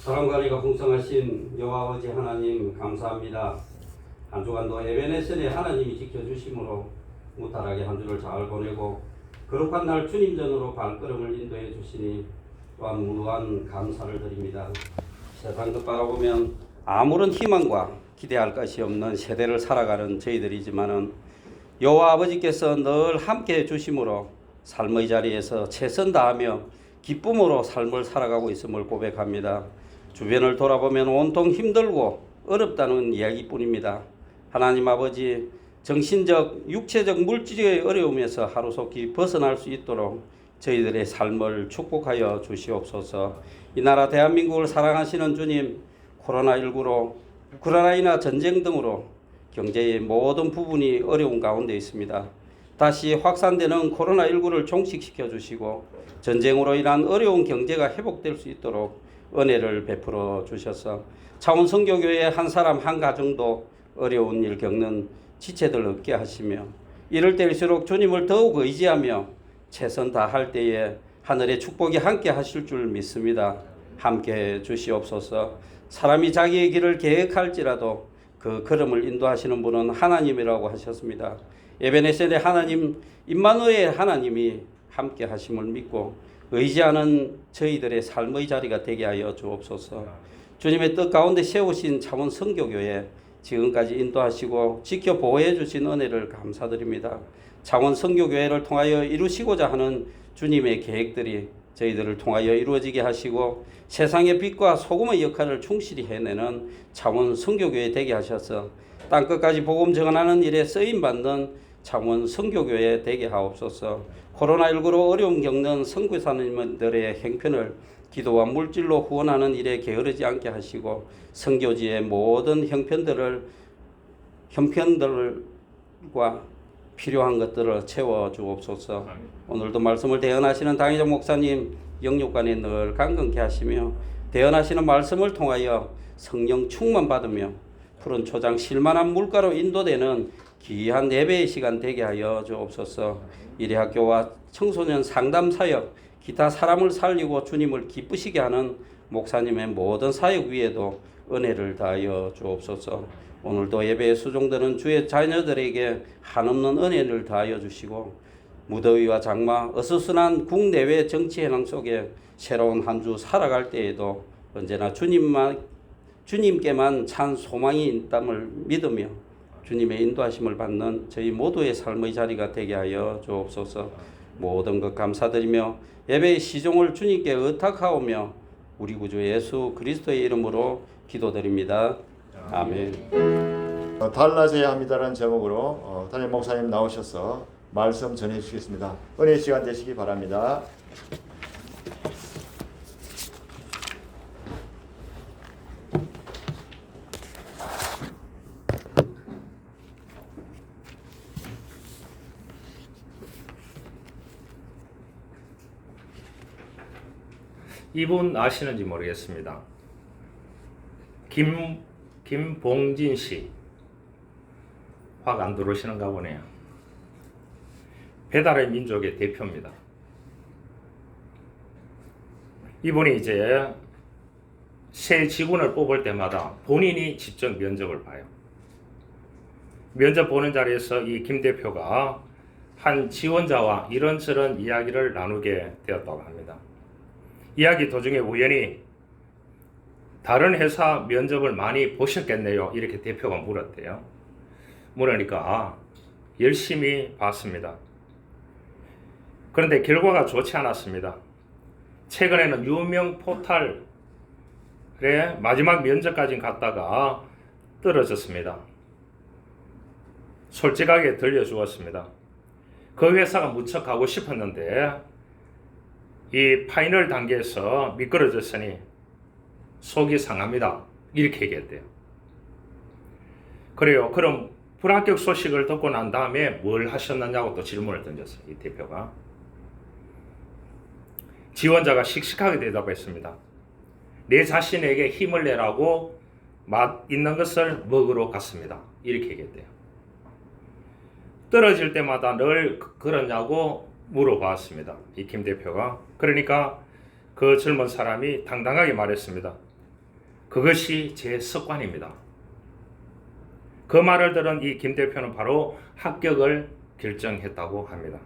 사랑관리가 풍성하신 여호와 아버지 하나님 감사합니다. 한 주간도 에베네셀에 하나님이 지켜주심으로 무탈하게 한 주를 잘 보내고 거룩한 날 주님 전으로 발걸음을 인도해 주시니 또한 무한한 감사를 드립니다. 세상 것 바라보면 아무런 희망과 기대할 것이 없는 세대를 살아가는 저희들이지만은 여호와 아버지께서 늘 함께 해 주심으로 삶의 자리에서 최선 다하며 기쁨으로 삶을 살아가고 있음을 고백합니다. 주변을 돌아보면 온통 힘들고 어렵다는 이야기뿐입니다. 하나님 아버지, 정신적, 육체적, 물질의 어려움에서 하루속히 벗어날 수 있도록 저희들의 삶을 축복하여 주시옵소서. 이 나라 대한민국을 사랑하시는 주님, 코로나19로 우크라이나 전쟁 등으로 경제의 모든 부분이 어려운 가운데 있습니다. 다시 확산되는 코로나19를 종식시켜 주시고 전쟁으로 인한 어려운 경제가 회복될 수 있도록 은혜를 베풀어 주셔서 차원선교교회 한 사람 한 가정도 어려운 일 겪는 지체들 없게 하시며 이럴 때일수록 주님을 더욱 의지하며 최선 다할 때에 하늘의 축복이 함께 하실 줄 믿습니다. 함께 주시옵소서. 사람이 자기의 길을 계획할지라도 그 걸음을 인도하시는 분은 하나님이라고 하셨습니다. 에베네셀의 하나님, 임마누엘 하나님이 함께 하심을 믿고 의지하는 저희들의 삶의 자리가 되게 하여 주옵소서. 주님의 뜻 가운데 세우신 차원 선교교회 지금까지 인도하시고 지켜 보호해 주신 은혜를 감사드립니다. 차원 선교교회를 통하여 이루시고자 하는 주님의 계획들이 저희들을 통하여 이루어지게 하시고 세상의 빛과 소금의 역할을 충실히 해내는 차원 선교교회 되게 하셔서 땅끝까지 복음 전하는 일에 쓰임받는 차원 선교교회 되게 하옵소서. 코로나19로 어려움 겪는 선교사님들의 행편을 기도와 물질로 후원하는 일에 게으르지 않게 하시고 선교지의 모든 형편들과 필요한 것들을 채워주옵소서. 오늘도 말씀을 대언하시는 당회장 목사님 영육간에 늘 강건케 하시며 대언하시는 말씀을 통하여 성령 충만 받으며 푸른 초장 실만한 물가로 인도되는 귀한 예배의 시간 되게 하여 주옵소서. 일회학교와 청소년 상담 사역, 기타 사람을 살리고 주님을 기쁘시게 하는 목사님의 모든 사역 위에도 은혜를 다하여 주옵소서. 오늘도 예배에 수종되는 주의 자녀들에게 한없는 은혜를 다하여 주시고 무더위와 장마, 어수선한 국내외 정치 현황 속에 새로운 한 주 살아갈 때에도 언제나 주님께만 찬 소망이 있담을 믿으며 주님의 인도하심을 받는 저희 모두의 삶의 자리가 되게 하여 주옵소서. 모든 것 감사드리며 예배의 시종을 주님께 의탁하오며 우리 구주 예수 그리스도의 이름으로 기도드립니다. 아멘. 달라져야 합니다라는 제목으로 담임 목사님 나오셔서 말씀 전해 주시겠습니다. 은혜 시간 되시기 바랍니다. 이분 아시는지 모르겠습니다. 김봉진 씨. 확 안 들어오시는가 보네요. 배달의 민족의 대표입니다. 이분이 이제 새 직원을 뽑을 때마다 본인이 직접 면접을 봐요. 면접 보는 자리에서 이 김 대표가 한 지원자와 이런저런 이야기를 나누게 되었다고 합니다. 이야기 도중에 우연히 다른 회사 면접을 많이 보셨겠네요. 이렇게 대표가 물었대요. 물으니까 열심히 봤습니다. 그런데 결과가 좋지 않았습니다. 최근에는 유명 포털의 마지막 면접까지 갔다가 떨어졌습니다. 솔직하게 들려주었습니다. 그 회사가 무척 가고 싶었는데 이 파이널 단계에서 미끄러졌으니 속이 상합니다. 이렇게 얘기했대요. 그래요. 그럼 불합격 소식을 듣고 난 다음에 뭘 하셨느냐고 또 질문을 던졌어요. 이 대표가. 지원자가 씩씩하게 대답했습니다. 내 자신에게 힘을 내라고 맛 있는 것을 먹으러 갔습니다. 이렇게 얘기했대요. 떨어질 때마다 늘 그러냐고 물어봤습니다. 이 김 대표가. 그러니까 그 젊은 사람이 당당하게 말했습니다. 그것이 제 습관입니다. 그 말을 들은 이 김 대표는 바로 합격을 결정했다고 합니다.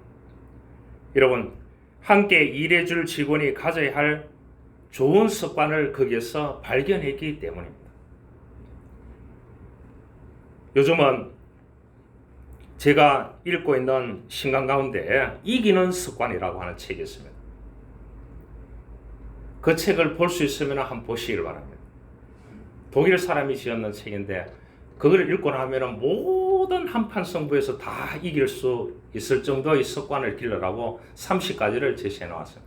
여러분, 함께 일해줄 직원이 가져야 할 좋은 습관을 거기에서 발견했기 때문입니다. 요즘은 제가 읽고 있는 신간 가운데 이기는 습관이라고 하는 책이 있습니다. 그 책을 볼 수 있으면 한번 보시길 바랍니다. 독일 사람이 지었는 책인데 그걸 읽고 나면 모든 한판 승부에서 다 이길 수 있을 정도의 습관을 길러라고 30가지를 제시해 나왔습니다.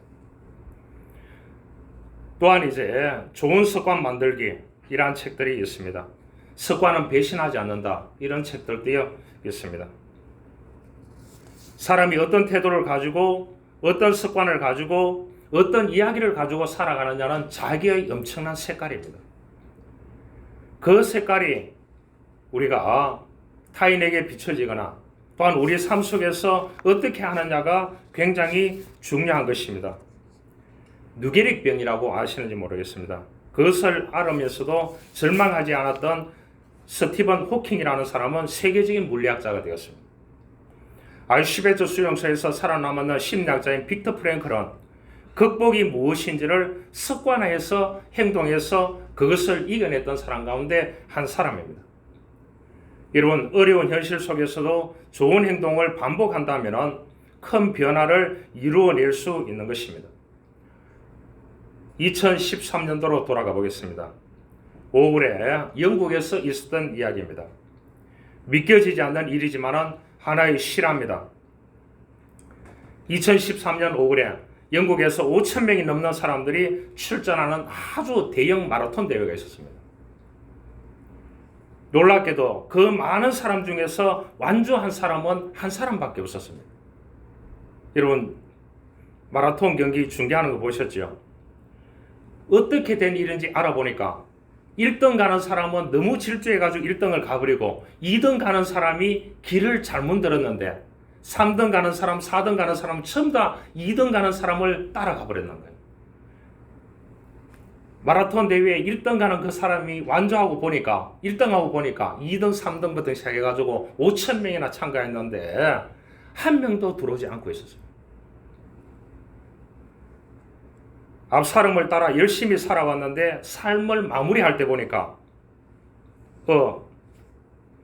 또한 이제 좋은 습관 만들기 이러한 책들이 있습니다. 습관은 배신하지 않는다 이런 책들도 있습니다. 사람이 어떤 태도를 가지고 어떤 습관을 가지고 어떤 이야기를 가지고 살아가느냐는 자기의 엄청난 색깔입니다. 그 색깔이 우리가 타인에게 비춰지거나 또한 우리 삶 속에서 어떻게 하느냐가 굉장히 중요한 것입니다. 누게릭병이라고 아시는지 모르겠습니다. 그것을 앓으면서도 절망하지 않았던 스티븐 호킹이라는 사람은 세계적인 물리학자가 되었습니다. 아우슈베츠 수용소에서 살아남았는 심리학자인 빅터 프랭클은 극복이 무엇인지를 습관화해서 행동해서 그것을 이겨냈던 사람 가운데 한 사람입니다. 여러분, 어려운 현실 속에서도 좋은 행동을 반복한다면 큰 변화를 이루어낼 수 있는 것입니다. 2013년도로 돌아가 보겠습니다. 5월에 영국에서 있었던 이야기입니다. 믿겨지지 않는 일이지만 하나의 실화입니다. 2013년 5월에 영국에서 5,000명이 넘는 사람들이 출전하는 아주 대형 마라톤 대회가 있었습니다. 놀랍게도 그 많은 사람 중에서 완주한 사람은 한 사람밖에 없었습니다. 여러분, 마라톤 경기 중계하는 거 보셨죠? 어떻게 된 일인지 알아보니까 1등 가는 사람은 너무 질주해가지고 1등을 가버리고 2등 가는 사람이 길을 잘못 들었는데 3등 가는 사람, 4등 가는 사람 전부 다 2등 가는 사람을 따라가 버렸는 거예요. 마라톤 대회에 1등 가는 그 사람이 완주하고 보니까 1등하고 보니까 2등, 3등부터 시작해가지고 5,000명이나 참가했는데 한 명도 들어오지 않고 있었어요. 앞 사람을 따라 열심히 살아왔는데 삶을 마무리할 때 보니까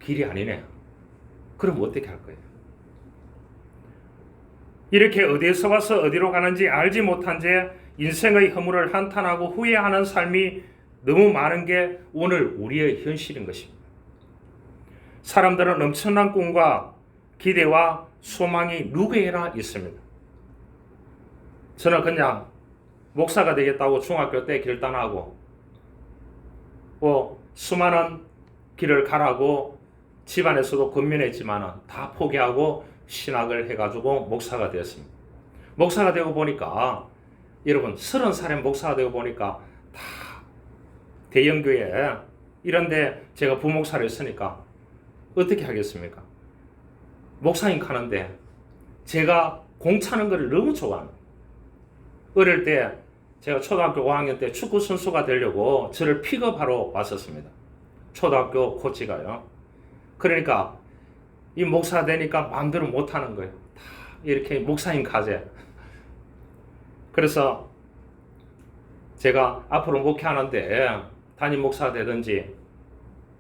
길이 아니네. 그럼 어떻게 할 거예요? 이렇게 어디에서 와서 어디로 가는지 알지 못한 채 인생의 허물을 한탄하고 후회하는 삶이 너무 많은 게 오늘 우리의 현실인 것입니다. 사람들은 엄청난 꿈과 기대와 소망이 누구에나 있습니다. 저는 그냥 목사가 되겠다고 중학교 때 결단하고 수많은 길을 가라고 집안에서도 권면했지만 다 포기하고 신학을 해가지고 목사가 되었습니다. 목사가 되고 보니까 여러분 30살에 목사가 되고 보니까 다 대형교회 이런데 제가 부목사를 했으니까 어떻게 하겠습니까? 목사님 가는데 제가 공 차는 걸 너무 좋아합니다. 어릴 때 제가 초등학교 5학년 때 축구 선수가 되려고 저를 픽업하러 왔었습니다. 초등학교 코치가요. 그러니까 이 목사 되니까 마음대로 못하는 거예요. 다 이렇게 목사님 가재. 그래서 제가 앞으로 목회하는데 담임 목사가 되든지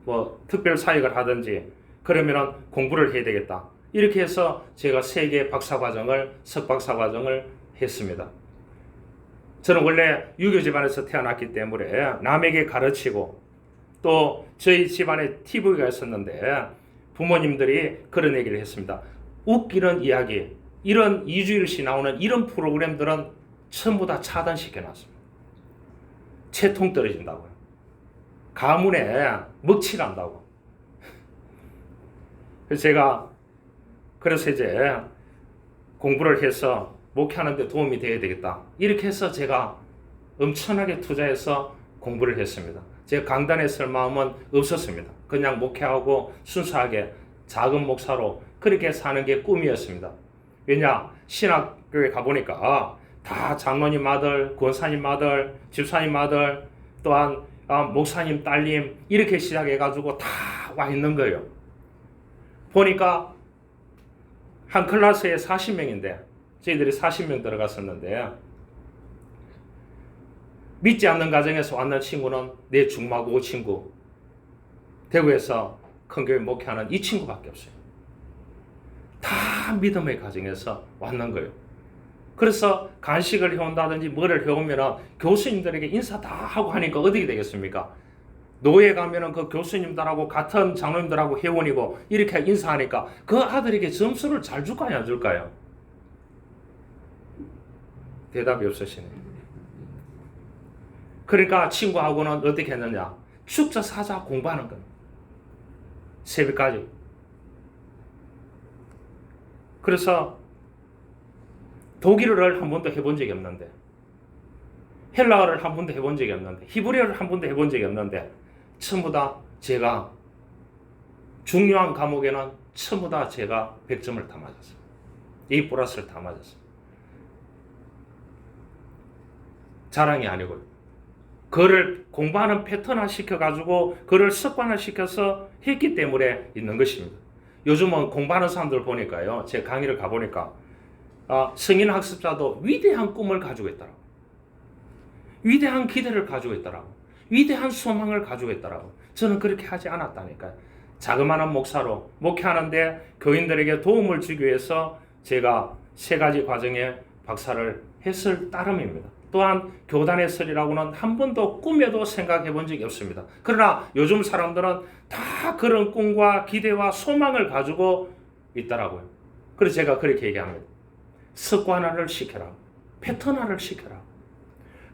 뭐 특별 사역을 하든지 그러면은 공부를 해야 되겠다. 이렇게 해서 제가 3개 박사과정을 석박사과정을 했습니다. 저는 원래 유교 집안에서 태어났기 때문에 남에게 가르치고 또 저희 집안에 TV가 있었는데 부모님들이 그런 얘기를 했습니다. 웃기는 이야기, 이런 2주일씩 나오는 이런 프로그램들은 전부 다 차단시켜놨습니다. 채통 떨어진다고요. 가문에 먹칠한다고. 그래서 이제 공부를 해서 목회하는 데 도움이 되어야 되겠다. 이렇게 해서 제가 엄청나게 투자해서 공부를 했습니다. 제가 강단에 설 마음은 없었습니다. 그냥 목회하고 순수하게 작은 목사로 그렇게 사는 게 꿈이었습니다. 왜냐? 신학교에 가보니까 다 장로님 아들, 권사님 아들, 집사님 아들, 또한 목사님, 딸님 이렇게 시작해가지고 다 와 있는 거예요. 보니까 한 클래스에 40명인데 저희들이 40명 들어갔었는데 믿지 않는 가정에서 왔는 친구는 내 중마고 친구, 대구에서 큰 교회 목회하는 이 친구밖에 없어요. 다 믿음의 가정에서 왔는 거예요. 그래서 간식을 해온다든지 뭐를 해오면 교수님들에게 인사 다 하고 하니까 어떻게 되겠습니까? 노예 가면은 그 교수님들하고 같은 장로님들하고 회원이고 이렇게 인사하니까 그 아들에게 점수를 잘 줄까요, 안 줄까요? 대답이 없으시네요. 그러니까 친구하고는 어떻게 했느냐? 축자 사자 공부하는 거예요. 새벽까지. 그래서 독일어를 한 번도 해본 적이 없는데, 헬라어를 한 번도 해본 적이 없는데, 히브리어를 한 번도 해본 적이 없는데, 전부 다 제가 중요한 과목에는 전부 다 제가 100점을 다 맞았어요. A 플러스를 다 맞았어요. 자랑이 아니고요. 그를 공부하는 패턴화 시켜가지고 그를 습관화 시켜서 했기 때문에 있는 것입니다. 요즘은 공부하는 사람들 보니까요, 제 강의를 가보니까 성인 학습자도 위대한 꿈을 가지고 있더라고. 위대한 기대를 가지고 있더라고. 위대한 소망을 가지고 있더라고. 저는 그렇게 하지 않았다니까요. 자그마한 목사로 목회하는데 교인들에게 도움을 주기 위해서 제가 3가지 과정에 박사를 했을 따름입니다. 또한 교단의 설이라고는 한 번도 꿈에도 생각해 본 적이 없습니다. 그러나 요즘 사람들은 다 그런 꿈과 기대와 소망을 가지고 있더라고요. 그래서 제가 그렇게 얘기합니다. 습관화를 시켜라. 패턴화를 시켜라.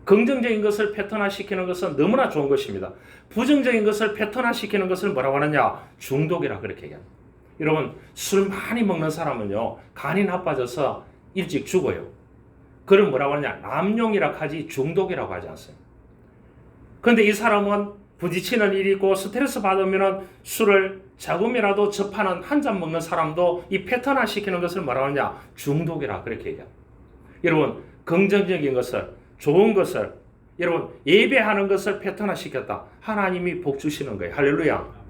긍정적인 것을 패턴화 시키는 것은 너무나 좋은 것입니다. 부정적인 것을 패턴화 시키는 것을 뭐라고 하느냐? 중독이라 그렇게 얘기합니다. 여러분, 술 많이 먹는 사람은요, 간이 나빠져서 일찍 죽어요. 그걸 뭐라고 하느냐? 남용이라고 하지 중독이라고 하지 않습니다. 그런데 이 사람은 부딪히는 일이 있고 스트레스 받으면 술을 조금이라도 접하는 한 잔 먹는 사람도 이 패턴화 시키는 것을 뭐라고 하느냐? 중독이라 그렇게 얘기합니다. 여러분, 긍정적인 것을, 좋은 것을, 여러분 예배하는 것을 패턴화 시켰다. 하나님이 복 주시는 거예요. 할렐루야.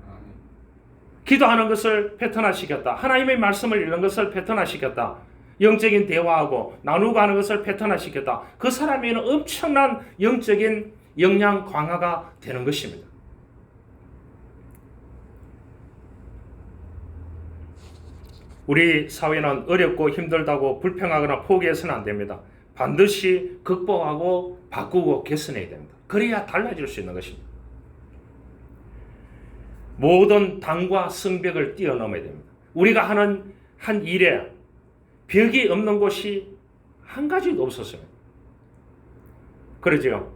기도하는 것을 패턴화 시켰다. 하나님의 말씀을 읽는 것을 패턴화 시켰다. 영적인 대화하고 나누고 하는 것을 패턴화 시켰다. 그 사람에게는 엄청난 영적인 역량 강화가 되는 것입니다. 우리 사회는 어렵고 힘들다고 불평하거나 포기해서는 안 됩니다. 반드시 극복하고 바꾸고 개선해야 됩니다. 그래야 달라질 수 있는 것입니다. 모든 당과 성벽을 뛰어넘어야 됩니다. 우리가 하는 한 일에 벽이 없는 곳이 한 가지도 없었습니다. 그러죠.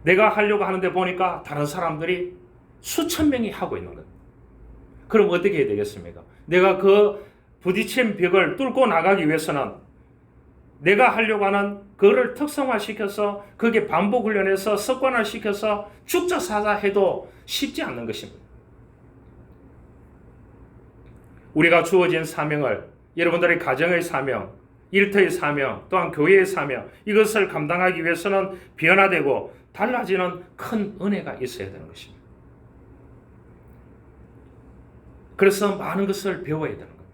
내가 하려고 하는데 보니까 다른 사람들이 수천 명이 하고 있는 거예요. 그럼 어떻게 해야 되겠습니까? 내가 그 부딪힌 벽을 뚫고 나가기 위해서는 내가 하려고 하는 그거를 특성화시켜서 그게 반복 훈련해서 습관화시켜서 죽자사자 해도 쉽지 않는 것입니다. 우리가 주어진 사명을, 여러분들의 가정의 사명, 일터의 사명, 또한 교회의 사명, 이것을 감당하기 위해서는 변화되고 달라지는 큰 은혜가 있어야 되는 것입니다. 그래서 많은 것을 배워야 되는 겁니다.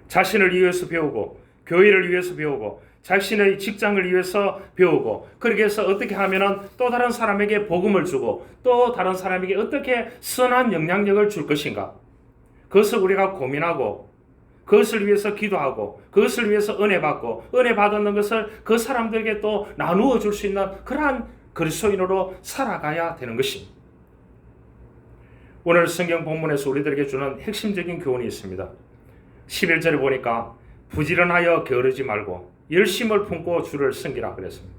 자신을 위해서 배우고, 교회를 위해서 배우고, 자신의 직장을 위해서 배우고, 그렇게 해서 어떻게 하면은 또 다른 사람에게 복음을 주고, 또 다른 사람에게 어떻게 선한 영향력을 줄 것인가, 그것을 우리가 고민하고, 그것을 위해서 기도하고, 그것을 위해서 은혜 받고, 은혜 받는 것을 그 사람들에게 또 나누어 줄 수 있는 그러한 그리스도인으로 살아가야 되는 것입니다. 오늘 성경 본문에서 우리들에게 주는 핵심적인 교훈이 있습니다. 11절에 보니까 부지런하여 게으르지 말고 열심을 품고 주를 섬기라 그랬습니다.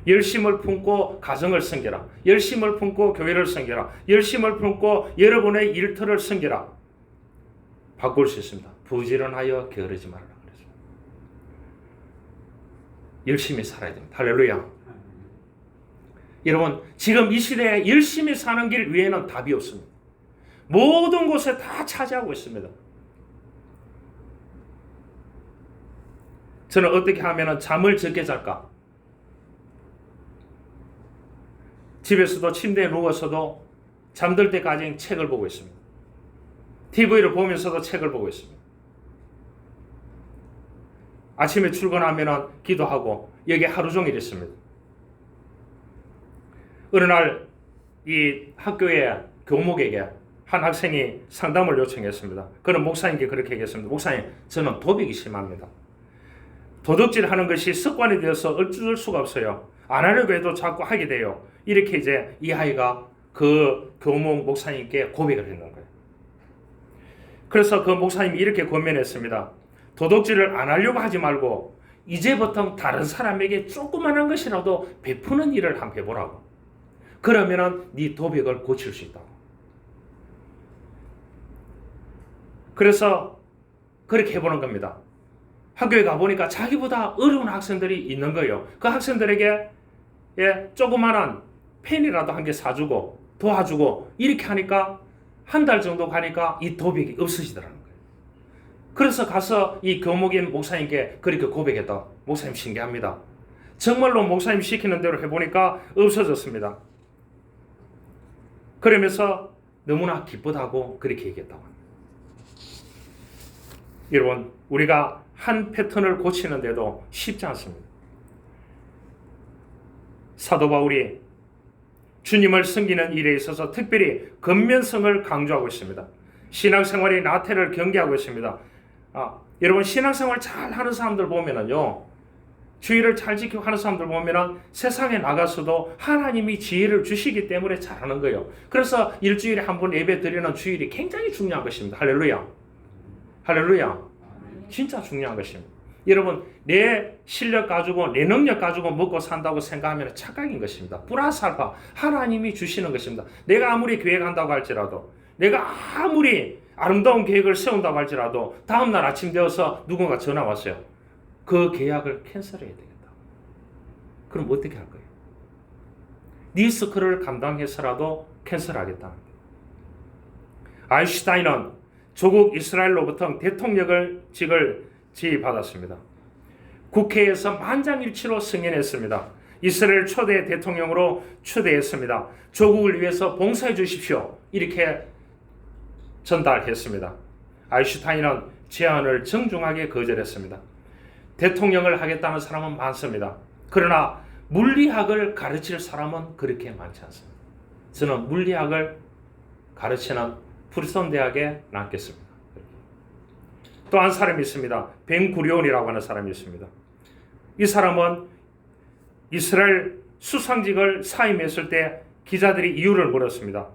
열심을 품고 가정을 섬기라. 열심을 품고 교회를 섬기라. 열심을 품고 여러분의 일터를 섬기라. 바꿀 수 있습니다. 부지런하여 게으르지 말라 그랬습니다. 열심히 살아야 됩니다. 할렐루야. 여러분, 지금 이 시대에 열심히 사는 길 외에는 답이 없습니다. 모든 곳에 다 차지하고 있습니다. 저는 어떻게 하면 잠을 적게 잘까? 집에서도 침대에 누워서도 잠들 때까지 책을 보고 있습니다. TV를 보면서도 책을 보고 있습니다. 아침에 출근하면 기도하고 여기 하루 종일 있습니다. 어느 날 이 학교의 교목에게 한 학생이 상담을 요청했습니다. 그는 목사님께 그렇게 얘기했습니다. 목사님, 저는 도박이 심합니다. 도둑질하는 것이 습관이 되어서 어쩔 수가 없어요. 안 하려고 해도 자꾸 하게 돼요. 이렇게 이제 이 아이가 그 교목 목사님께 고백을 했는 거예요. 그래서 그 목사님이 이렇게 권면했습니다. 도둑질을 안 하려고 하지 말고 이제부터 다른 사람에게 조그만한 것이라도 베푸는 일을 한번 해보라고. 그러면은 네 도박을 고칠 수 있다고. 그래서 그렇게 해보는 겁니다. 학교에 가보니까 자기보다 어려운 학생들이 있는 거예요. 그 학생들에게 조그만한 펜이라도 한 개 사주고 도와주고 이렇게 하니까 한 달 정도 가니까 이 도박이 없어지더라는 거예요. 그래서 가서 이 교목인 목사님께 그렇게 고백했다. 목사님 신기합니다. 정말로 목사님 시키는 대로 해보니까 없어졌습니다. 그러면서 너무나 기쁘다고 그렇게 얘기했다고 합니다. 여러분, 우리가 한 패턴을 고치는데도 쉽지 않습니다. 사도 바울이 주님을 섬기는 일에 있어서 특별히 근면성을 강조하고 있습니다. 신앙생활의 나태를 경계하고 있습니다. 여러분, 신앙생활 잘 하는 사람들 보면은요, 주의를 잘 지키고 하는 사람들 보면은 세상에 나가서도 하나님이 지혜를 주시기 때문에 잘하는 거예요. 그래서 일주일에 한 번 예배 드리는 주일이 굉장히 중요한 것입니다. 할렐루야. 할렐루야. 진짜 중요한 것입니다. 여러분, 내 실력 가지고 내 능력 가지고 먹고 산다고 생각하면 착각인 것입니다. 플러스 알파 하나님이 주시는 것입니다. 내가 아무리 계획한다고 할지라도, 내가 아무리 아름다운 계획을 세운다고 할지라도 다음날 아침 되어서 누군가 전화 왔어요. 그 계약을 캔슬해야 되겠다. 그럼 어떻게 할 거예요? 리스크를 감당해서라도 캔슬하겠다는 거예요. 아인슈타인은 조국 이스라엘로부터 대통령직을 지휘받았습니다. 국회에서 만장일치로 승인했습니다. 이스라엘 초대 대통령으로 추대했습니다. 조국을 위해서 봉사해 주십시오. 이렇게 전달했습니다. 아인슈타인은 제안을 정중하게 거절했습니다. 대통령을 하겠다는 사람은 많습니다. 그러나 물리학을 가르칠 사람은 그렇게 많지 않습니다. 저는 물리학을 가르치는 프리스톤 대학에 남겠습니다. 또 한 사람이 있습니다. 벤구리온이라고 하는 사람이 있습니다. 이 사람은 이스라엘 수상직을 사임했을 때 기자들이 이유를 물었습니다.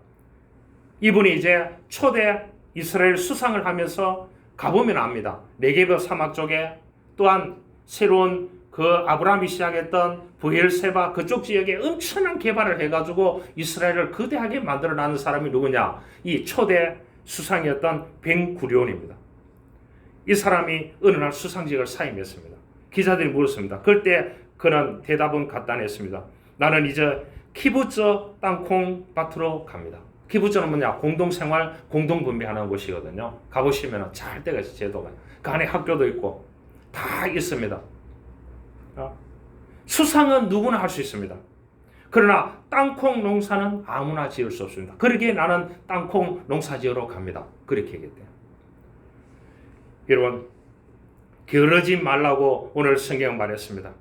이분이 이제 초대 이스라엘 수상을 하면서 가보면 압니다. 네게브 사막 쪽에 또한 새로운 그 아브라함이 시작했던 부엘세바 그쪽 지역에 엄청난 개발을 해가지고 이스라엘을 거대하게 만들어내는 사람이 누구냐? 이 초대 수상이었던 벤구리온입니다. 이 사람이 어느 날 수상직을 사임했습니다. 기자들이 물었습니다. 그때 그는 대답은 간단했습니다. 나는 이제 키부츠 땅콩 밭으로 갑니다. 키부츠는 뭐냐? 공동생활, 공동분배하는 곳이거든요. 가보시면 잘 되어 있어요. 제도가. 그 안에 학교도 있고 다 있습니다. 수상은 누구나 할 수 있습니다. 그러나 땅콩 농사는 아무나 지을 수 없습니다. 그러기에 나는 땅콩 농사 지으러 갑니다. 그렇게 얘기했대요. 여러분, 게으르지 말라고 오늘 성경 말했습니다.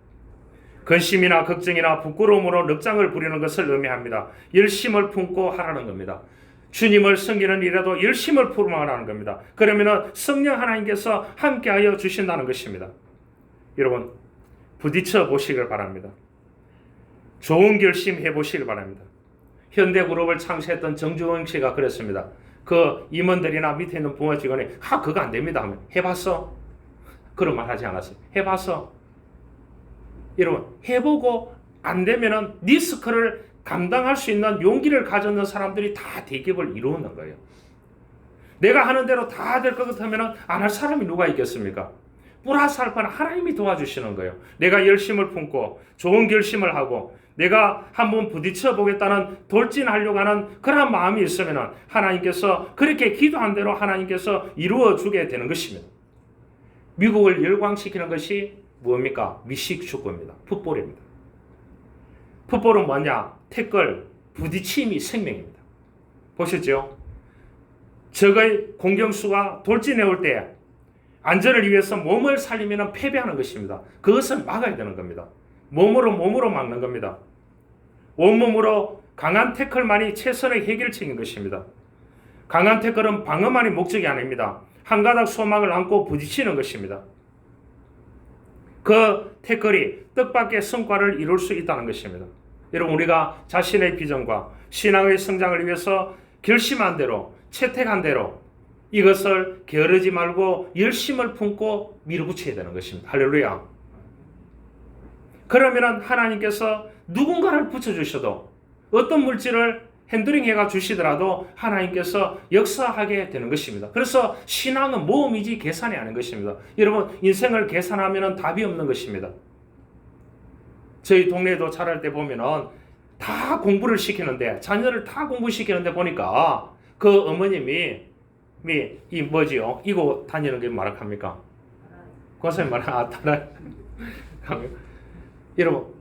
근심이나 걱정이나 부끄러움으로 넉장을 부리는 것을 의미합니다. 열심을 품고 하라는 겁니다. 주님을 섬기는 일에도 열심을 품으라는 겁니다. 그러면 성령 하나님께서 함께하여 주신다는 것입니다. 여러분, 부딪혀 보시길 바랍니다. 좋은 결심 해보시길 바랍니다. 현대그룹을 창시했던 정주영 씨가 그랬습니다. 그 임원들이나 밑에 있는 부하 직원이 그거 안 됩니다 하면 해봤어? 그런 말 하지 않았어요. 해봤어? 여러분, 해보고 안 되면은 리스크를 감당할 수 있는 용기를 가졌는 사람들이 다 대기업을 이루는 거예요. 내가 하는 대로 다 될 것 같으면 안 할 사람이 누가 있겠습니까? 플러스 알파는 하나님이 도와주시는 거예요. 내가 열심을 품고 좋은 결심을 하고 내가 한번 부딪혀 보겠다는 돌진하려고 하는 그런 마음이 있으면 하나님께서 그렇게 기도한 대로 하나님께서 이루어 주게 되는 것입니다. 미국을 열광시키는 것이 뭡니까? 미식 축구입니다. 풋볼입니다. 풋볼은 뭐냐? 태클, 부딪힘이 생명입니다. 보셨죠? 적의 공격수가 돌진해 올 때 안전을 위해서 몸을 살리면 패배하는 것입니다. 그것을 막아야 되는 겁니다. 몸으로 막는 겁니다. 온몸으로 강한 태클만이 최선의 해결책인 것입니다. 강한 태클은 방어만이 목적이 아닙니다. 한 가닥 소망을 안고 부딪히는 것입니다. 그 태클이 뜻밖의 성과를 이룰 수 있다는 것입니다. 여러분, 우리가 자신의 비전과 신앙의 성장을 위해서 결심한 대로, 채택한 대로 이것을 게으르지 말고 열심을 품고 밀어붙여야 되는 것입니다. 할렐루야. 그러면 하나님께서 누군가를 붙여주셔도, 어떤 물질을 핸들링해가 주시더라도 하나님께서 역사하게 되는 것입니다. 그래서 신앙은 모험이지 계산이 아닌 것입니다. 여러분, 인생을 계산하면 답이 없는 것입니다. 저희 동네에도 자랄 때 보면은 다 공부를 시키는데, 자녀를 다 공부시키는데 보니까 그 어머님이 이 뭐지요? 이거 다니는 게 말합니까? 고사님 따라. 여러분,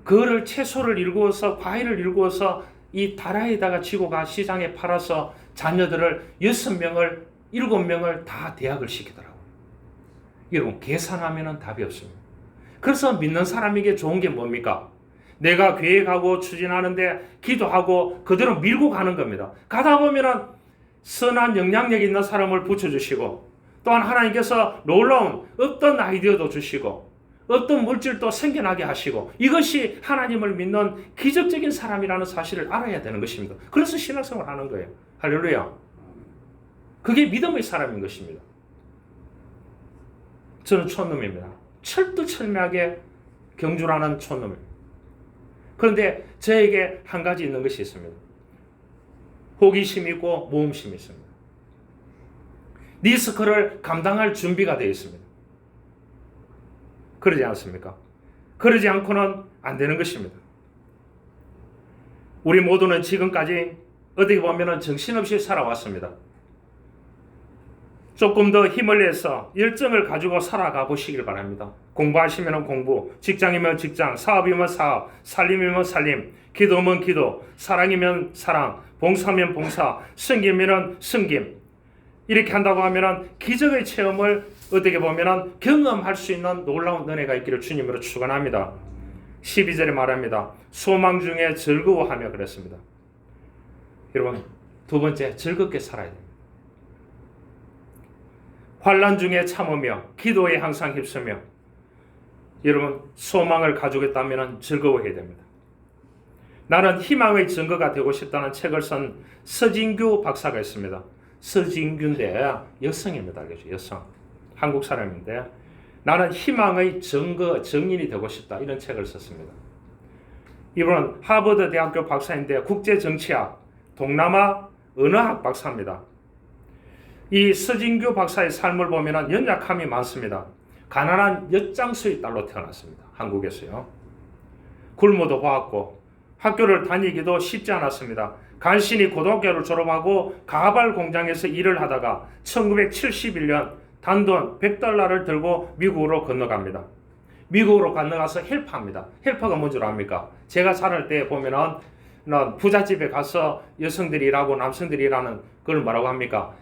그거를 채소를 일구어서, 과일을 일구어서 이 다라에다가 지고 가 시장에 팔아서 자녀들을 6명을 7명을 다 대학을 시키더라고요. 여러분, 계산하면 답이 없습니다. 그래서 믿는 사람에게 좋은 게 뭡니까? 내가 계획하고 추진하는데 기도하고 그대로 밀고 가는 겁니다. 가다 보면은 선한 영향력 있는 사람을 붙여주시고, 또한 하나님께서 놀라운 어떤 아이디어도 주시고, 어떤 물질도 생겨나게 하시고, 이것이 하나님을 믿는 기적적인 사람이라는 사실을 알아야 되는 것입니다. 그래서 신앙생활을 하는 거예요. 할렐루야. 그게 믿음의 사람인 것입니다. 저는 촌놈입니다. 철두철미하게 경주하는 촌놈입니다. 그런데 저에게 한 가지 있는 것이 있습니다. 호기심이 있고 모험심이 있습니다. 리스크를 감당할 준비가 되어 있습니다. 그러지 않습니까? 그러지 않고는 안 되는 것입니다. 우리 모두는 지금까지 어떻게 보면 정신없이 살아왔습니다. 조금 더 힘을 내서 열정을 가지고 살아가 보시길 바랍니다. 공부하시면 공부, 직장이면 직장, 사업이면 사업, 살림이면 살림, 기도면 기도, 사랑이면 사랑, 봉사면 봉사, 섬기면 섬김. 이렇게 한다고 하면 기적의 체험을 어떻게 보면 경험할 수 있는 놀라운 은혜가 있기를 주님으로 축원합니다. 12절에 말합니다. 소망 중에 즐거워하며 그랬습니다. 여러분, 두 번째, 즐겁게 살아야 됩니다. 환난 중에 참으며 기도에 항상 힘쓰며, 여러분, 소망을 가지고 있다면 즐거워해야 됩니다. 나는 희망의 증거가 되고 싶다는 책을 쓴 서진규 박사가 있습니다. 서진규인데 여성입니다. 여성. 한국 사람인데, 나는 희망의 증거, 증인이 되고 싶다, 이런 책을 썼습니다. 이분은 하버드 대학교 박사인데 국제정치학, 동남아 언어학 박사입니다. 이 서진규 박사의 삶을 보면 연약함이 많습니다. 가난한 엿장수의 딸로 태어났습니다. 한국에서요. 굶어도 보았고 학교를 다니기도 쉽지 않았습니다. 간신히 고등학교를 졸업하고 가발 공장에서 일을 하다가 1971년 단돈 $100를 들고 미국으로 건너갑니다. 미국으로 건너가서 헬퍼합니다. 헬퍼가 뭔 줄 압니까? 제가 자랄 때 보면은 부잣집에 가서 여성들이 일하고 남성들이 일하는 그걸 뭐라고 합니까?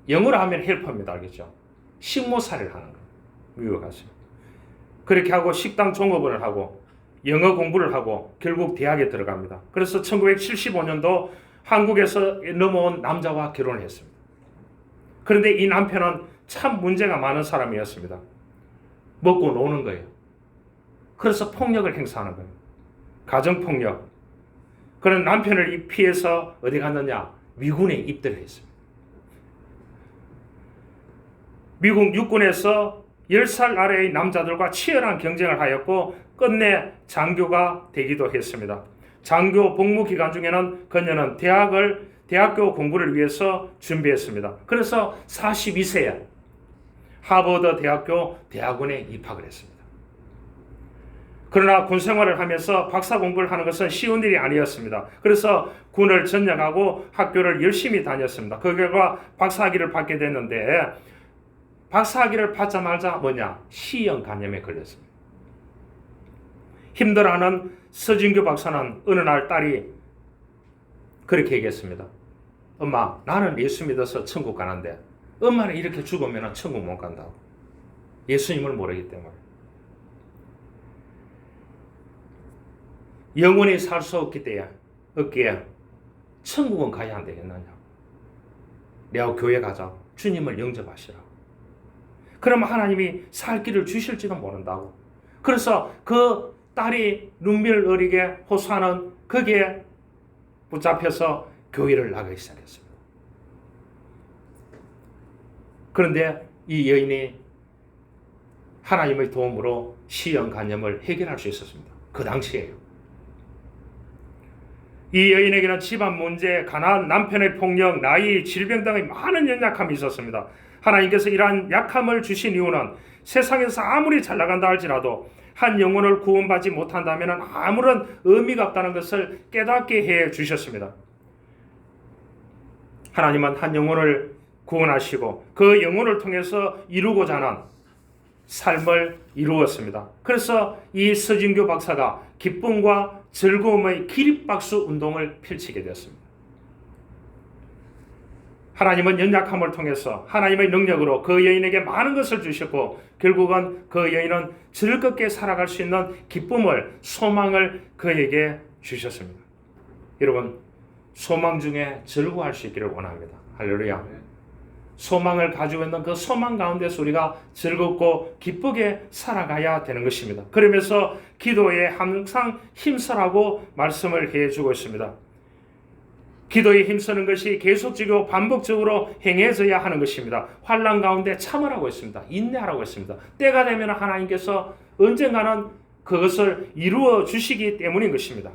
영어로 하면 헬퍼입니다. 알겠죠? 식모살이를 하는 거예요. 미국에 가서. 그렇게 하고 식당 종업원을 하고 영어 공부를 하고 결국 대학에 들어갑니다. 그래서 1975년도 한국에서 넘어온 남자와 결혼을 했습니다. 그런데 이 남편은 참 문제가 많은 사람이었습니다. 먹고 노는 거예요. 그래서 폭력을 행사하는 거예요. 가정폭력. 그런 남편을 피해서 어디 갔느냐? 미군에 입대를 했습니다. 미국 육군에서 10살 아래의 남자들과 치열한 경쟁을 하였고 끝내 장교가 되기도 했습니다. 장교 복무 기간 중에는 그녀는 대학교 공부를 위해서 준비했습니다. 그래서 42세에 하버드 대학교 대학원에 입학을 했습니다. 그러나 군 생활을 하면서 박사 공부를 하는 것은 쉬운 일이 아니었습니다. 그래서 군을 전역하고 학교를 열심히 다녔습니다. 그 결과 박사학위를 받게 됐는데 박사학위를 받자마자 시형 감염에 걸렸습니다. 힘들어하는 서진규 박사는 어느 날 딸이 그렇게 얘기했습니다. 엄마, 나는 예수 믿어서 천국 가는데 엄마는 이렇게 죽으면 천국 못 간다고. 예수님을 모르기 때문에. 영원히 살 수 없기에 천국은 가야 안 되겠느냐. 내가 교회 가자. 주님을 영접하시라. 그러면 하나님이 살 길을 주실지도 모른다고. 그래서 그 딸이 눈물 어리게 호소하는 거기에 붙잡혀서 교회를 나가기 시작했습니다. 그런데 이 여인이 하나님의 도움으로 시형간염을 해결할 수 있었습니다. 그 당시에요. 이 여인에게는 집안 문제, 가난, 남편의 폭력, 나이, 질병 등의 많은 연약함이 있었습니다. 하나님께서 이러한 약함을 주신 이유는 세상에서 아무리 잘 나간다 할지라도 한 영혼을 구원받지 못한다면 아무런 의미가 없다는 것을 깨닫게 해 주셨습니다. 하나님은 한 영혼을 구원하시고 그 영혼을 통해서 이루고자 하는 삶을 이루었습니다. 그래서 이 서진교 박사가 기쁨과 즐거움의 기립박수 운동을 펼치게 되었습니다. 하나님은 연약함을 통해서 하나님의 능력으로 그 여인에게 많은 것을 주셨고 결국은 그 여인은 즐겁게 살아갈 수 있는 기쁨을, 소망을 그에게 주셨습니다. 여러분, 소망 중에 즐거워할 수 있기를 원합니다. 할렐루야. 소망을 가지고 있는 그 소망 가운데서 우리가 즐겁고 기쁘게 살아가야 되는 것입니다. 그러면서 기도에 항상 힘쓰라고 말씀을 해주고 있습니다. 기도에 힘쓰는 것이 계속적이고 반복적으로 행해져야 하는 것입니다. 환난 가운데 참으라고 했습니다. 인내하라고 했습니다. 때가 되면 하나님께서 언젠가는 그것을 이루어 주시기 때문인 것입니다.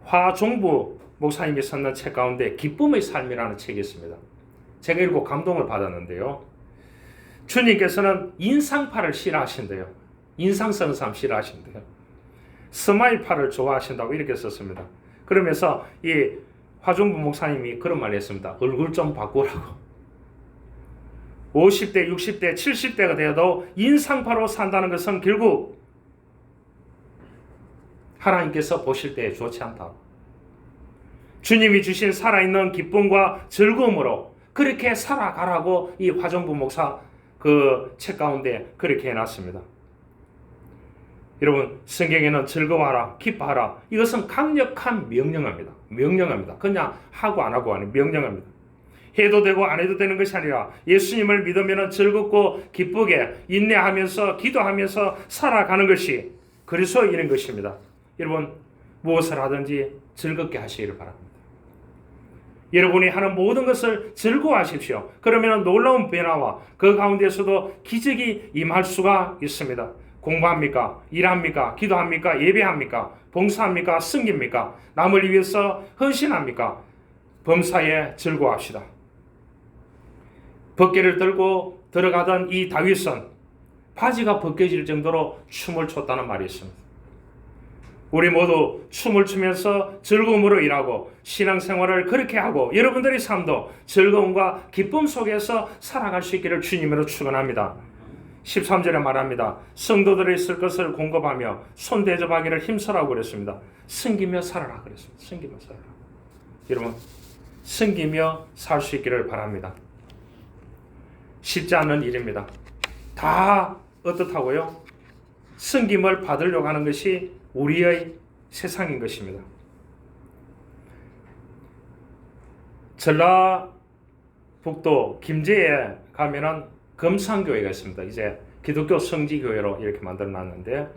화종부 목사님이 썼는 책 가운데 기쁨의 삶이라는 책이 있습니다. 제가 읽고 감동을 받았는데요. 주님께서는 인상파를 싫어하신대요. 인상 쓰는 사람 싫어하신대요. 스마일파를 좋아하신다고 이렇게 썼습니다. 그러면서 이 화종부 목사님이 그런 말을 했습니다. 얼굴 좀 바꾸라고. 50대, 60대, 70대가 되어도 인상파로 산다는 것은 결국 하나님께서 보실 때 좋지 않다. 주님이 주신 살아있는 기쁨과 즐거움으로 그렇게 살아가라고 이 화종부 목사 그 책 가운데 그렇게 해놨습니다. 여러분, 성경에는 즐거워하라, 기뻐하라. 이것은 강력한 명령합니다. 명령합니다. 그냥 하고 안 하고 하는 명령합니다. 해도 되고 안 해도 되는 것이 아니라 예수님을 믿으면 즐겁고 기쁘게 인내하면서 기도하면서 살아가는 것이 그리스도인인 것입니다. 여러분, 무엇을 하든지 즐겁게 하시기를 바랍니다. 여러분이 하는 모든 것을 즐거워하십시오. 그러면 놀라운 변화와 그 가운데서도 기적이 임할 수가 있습니다. 공부합니까? 일합니까? 기도합니까? 예배합니까? 봉사합니까? 섬깁니까? 남을 위해서 헌신합니까? 범사에 즐거워합시다. 벗개를 들고 들어가던 이 다윗은 바지가 벗겨질 정도로 춤을 췄다는 말이 있습니다. 우리 모두 춤을 추면서 즐거움으로 일하고 신앙생활을 그렇게 하고 여러분들의 삶도 즐거움과 기쁨 속에서 살아갈 수 있기를 주님으로 축원합니다. 13절에 말합니다. 성도들이 쓸 것을 공급하며 손대접하기를 힘쓰라고 그랬습니다. 섬기며 살아라 그랬습니다. 섬기며 살아라. 여러분, 섬기며 살 수 있기를 바랍니다. 쉽지 않은 일입니다. 다 어떻다고요? 섬김을 받으려고 하는 것이 우리의 세상인 것입니다. 전라북도 김제에 가면은 금산교회가 있습니다. 이제 기독교 성지교회로 이렇게 만들어놨는데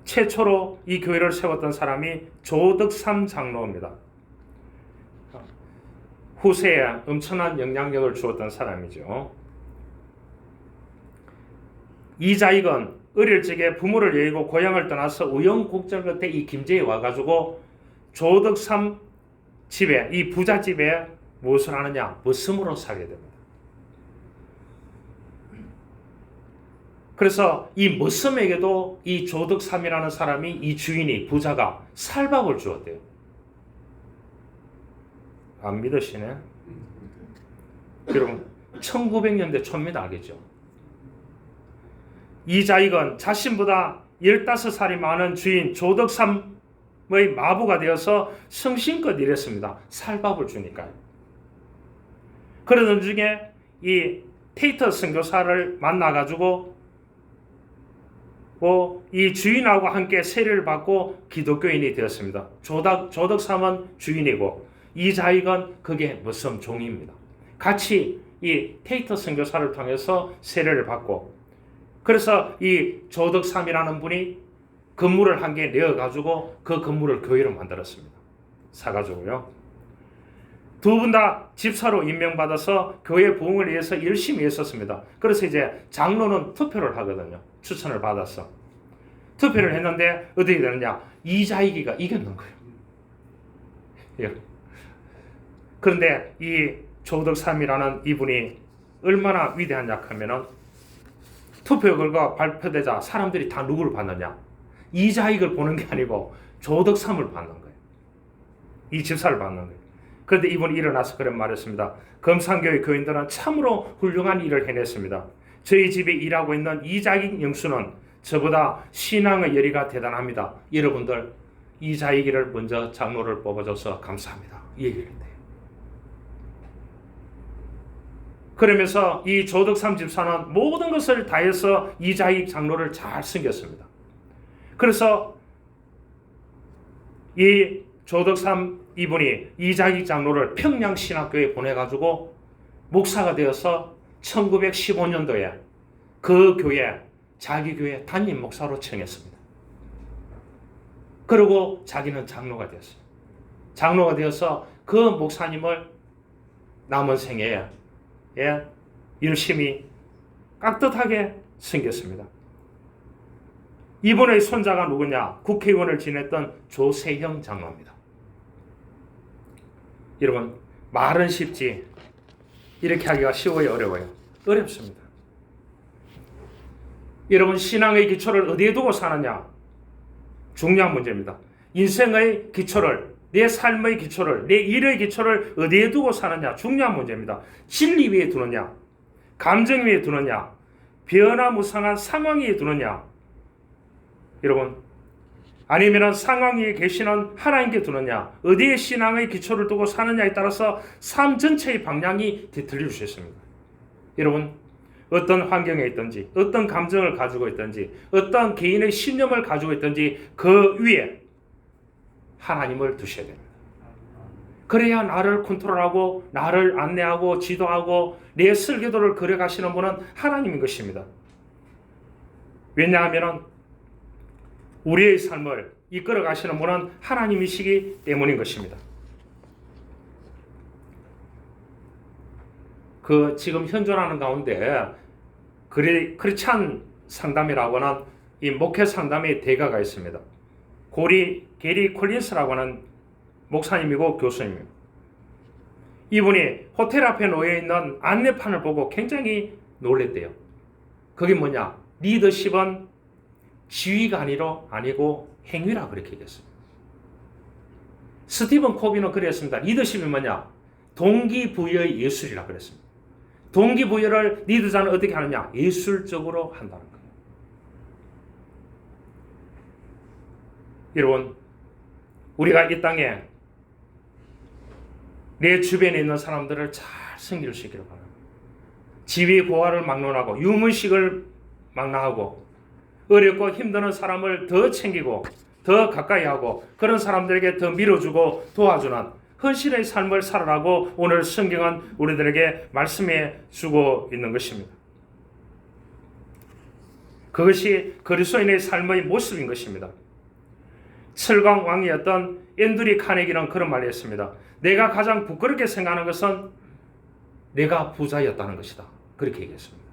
최초로 이 교회를 세웠던 사람이 조덕삼 장로입니다. 후세에 엄청난 영향력을 주었던 사람이죠. 이자익은 어릴 적에 부모를 여의고 고향을 떠나서 우여곡절 끝에 이 김제에 와가지고 조덕삼 집에, 이 부잣집에 무엇을 하느냐? 머슴으로 살게 됩니다. 그래서 이 머슴에게도 이 조덕삼이라는 사람이, 이 주인이, 부자가 살밥을 주었대요. 안 믿으시네? 여러분, 1900년대 초입니다. 알겠죠? 이자익은 자신보다 15살이 많은 주인 조덕삼 마부가 되어서 성심껏 일했습니다. 쌀밥을 주니까요. 그러던 중에 이 테이터 선교사를 만나가지고 이 주인하고 함께 세례를 받고 기독교인이 되었습니다. 조덕삼은 주인이고 이자익은 그게 무슨 종입니다. 같이 이 테이터 선교사를 통해서 세례를 받고, 그래서 이 조덕삼이라는 분이 건물을 한 개 내어가지고 그 건물을 교회로 만들었습니다. 사가지고요. 두 분 다 집사로 임명받아서 교회 부흥을 위해서 열심히 했었습니다. 그래서 이제 장로는 투표를 하거든요. 추천을 받았어. 투표를 했는데 어떻게 되느냐? 이자익이가 이겼는 거예요. 예. 그런데 이 조덕삼이라는 이분이 얼마나 위대하냐 하면은 투표 결과 발표되자 사람들이 다 누구를 봤느냐? 이자익을 보는 게 아니고 조덕삼을 받는 거예요. 이 집사를 받는 거예요. 그런데 이분이 일어나서 그런 말을 했습니다. 금산교회 교인들은 참으로 훌륭한 일을 해냈습니다. 저희 집에 일하고 있는 이자익 영수는 저보다 신앙의 열의가 대단합니다. 여러분들 이자익이를 먼저 장로를 뽑아줘서 감사합니다. 이 얘기를 했대요. 그러면서 이 조덕삼 집사는 모든 것을 다해서 이자익 장로를 잘 섬겼습니다. 그래서 이 조덕삼 이분이 이자익 장로를 평양신학교에 보내가지고 목사가 되어서 1915년도에 그 교회, 자기 교회 담임 목사로 청했습니다. 그리고 자기는 장로가 되었어요. 장로가 되어서 그 목사님을 남은 생애에 열심히 깍듯하게 섬겼습니다. 이분의 손자가 누구냐? 국회의원을 지냈던 조세형 장로입니다. 여러분, 말은 쉽지 이렇게 하기가 쉬워요, 어려워요? 어렵습니다. 여러분, 신앙의 기초를 어디에 두고 사느냐? 중요한 문제입니다. 인생의 기초를, 내 삶의 기초를, 내 일의 기초를 어디에 두고 사느냐? 중요한 문제입니다. 진리 위에 두느냐? 감정 위에 두느냐? 변화무쌍한 상황 위에 두느냐? 여러분, 아니면 상황 위에 계시는 하나님께 두느냐? 어디에 신앙의 기초를 두고 사느냐에 따라서 삶 전체의 방향이 뒤틀릴 수 있습니다. 여러분, 어떤 환경에 있든지, 어떤 감정을 가지고 있든지, 어떤 개인의 신념을 가지고 있든지 그 위에 하나님을 두셔야 됩니다. 그래야 나를 컨트롤하고 나를 안내하고 지도하고 내 설계도를 그려가시는 분은 하나님인 것입니다. 왜냐하면 우리의 삶을 이끌어 가시는 분은 하나님이시기 때문인 것입니다. 지금 현존하는 가운데 크리스찬 상담이라고 하는 이 목회 상담의 대가가 있습니다. 게리 콜린스라고 하는 목사님이고 교수님입니다. 이분이 호텔 앞에 놓여 있는 안내판을 보고 굉장히 놀랬대요. 그게 뭐냐? 리더십은 지위가 아니고 행위라 그렇게 얘기했습니다. 스티븐 코비는 그랬습니다. 리더십이 뭐냐? 동기부여의 예술이라 그랬습니다. 동기부여를 리더자는 어떻게 하느냐? 예술적으로 한다는 거예요. 여러분, 우리가 이 땅에 내 주변에 있는 사람들을 잘 섬길 수 있기를 바랍니다. 지위고하를 막론하고 유문식을 망라하고 어렵고 힘드는 사람을 더 챙기고 더 가까이 하고 그런 사람들에게 더 밀어주고 도와주는 헌신의 삶을 살아라고 오늘 성경은 우리들에게 말씀해 주고 있는 것입니다. 그것이 그리스도인의 삶의 모습인 것입니다. 철강 왕이었던 앤드류 카네기는 그런 말을 했습니다. 내가 가장 부끄럽게 생각하는 것은 내가 부자였다는 것이다. 그렇게 얘기했습니다.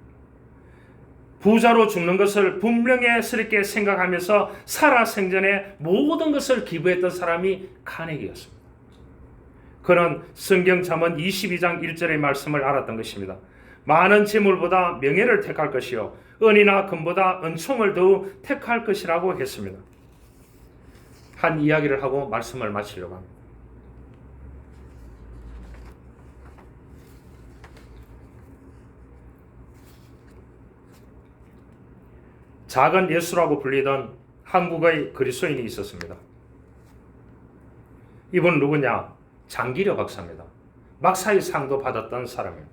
부자로 죽는 것을 분명스럽게 생각하면서 살아생전에 모든 것을 기부했던 사람이 카네기였습니다. 그는 성경 잠언 22장 1절의 말씀을 알았던 것입니다. 많은 재물보다 명예를 택할 것이요 은이나 금보다 은총을 더욱 택할 것이라고 했습니다. 한 이야기를 하고 말씀을 마치려고 합니다. 작은 예수라고 불리던 한국의 그리스도인이 있었습니다. 이분 누구냐? 장기려 박사입니다. 박사의 상도 받았던 사람입니다.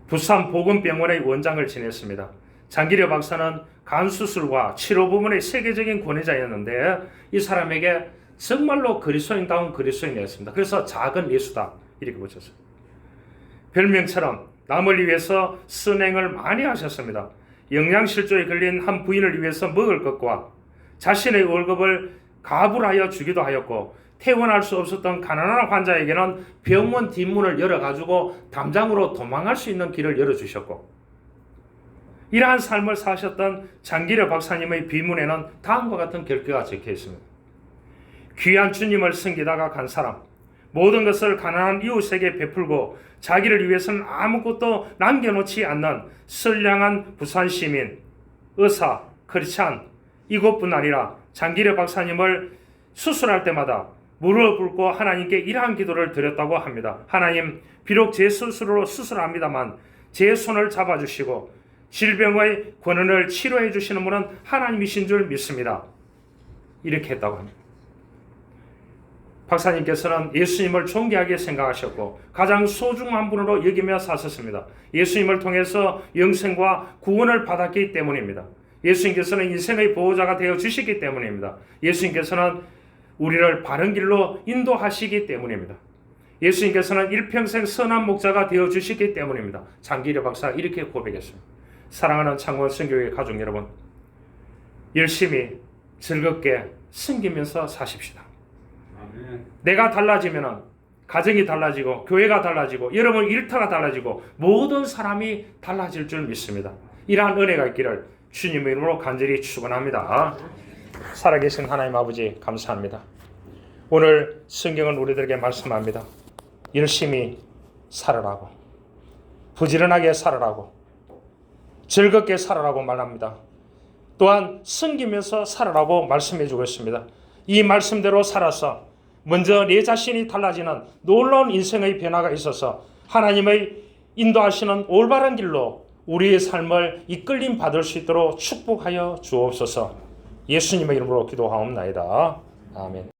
부산 보건병원의 원장을 지냈습니다. 장기려 박사는 간 수술과 치료 부문의 세계적인 권위자였는데 이 사람에게 정말로 그리스도인다운 그리스도인이었습니다. 그래서 작은 예수다 이렇게 붙였어요. 별명처럼 남을 위해서 선행을 많이 하셨습니다. 영양실조에 걸린 한 부인을 위해서 먹을 것과 자신의 월급을 가불하여 주기도 하였고 퇴원할 수 없었던 가난한 환자에게는 병원 뒷문을 열어가지고 담장으로 도망갈 수 있는 길을 열어주셨고 이러한 삶을 사셨던 장기려 박사님의 비문에는 다음과 같은 결과가 적혀 있습니다. 귀한 주님을 섬기다가 간 사람, 모든 것을 가난한 이웃에게 베풀고 자기를 위해서는 아무것도 남겨놓지 않는 선량한 부산 시민, 의사, 크리스찬 이것뿐 아니라 장기려 박사님을 수술할 때마다 무릎 꿇고 하나님께 이러한 기도를 드렸다고 합니다. 하나님, 비록 제 스스로 수술합니다만 제 손을 잡아주시고 질병의 권한을 치료해 주시는 분은 하나님이신 줄 믿습니다. 이렇게 했다고 합니다. 박사님께서는 예수님을 존귀하게 생각하셨고 가장 소중한 분으로 여기며 사셨습니다. 예수님을 통해서 영생과 구원을 받았기 때문입니다. 예수님께서는 인생의 보호자가 되어 주시기 때문입니다. 예수님께서는 우리를 바른 길로 인도하시기 때문입니다. 예수님께서는 일평생 선한 목자가 되어 주시기 때문입니다. 장기려 박사 이렇게 고백했습니다. 사랑하는 창원 선교회 가족 여러분, 열심히 즐겁게 섬기면서 사십시다. 내가 달라지면 가정이 달라지고 교회가 달라지고 여러분 일터가 달라지고 모든 사람이 달라질 줄 믿습니다. 이러한 은혜가 있기를 주님의 이름으로 간절히 축원합니다. 살아계신 하나님 아버지 감사합니다. 오늘 성경은 우리들에게 말씀합니다. 열심히 살아라고, 부지런하게 살아라고, 즐겁게 살아라고 말합니다. 또한 섬기면서 살아라고 말씀해 주고 있습니다. 이 말씀대로 살아서 먼저 내 자신이 달라지는 놀라운 인생의 변화가 있어서 하나님의 인도하시는 올바른 길로 우리의 삶을 이끌림 받을 수 있도록 축복하여 주옵소서. 예수님의 이름으로 기도하옵나이다. 아멘.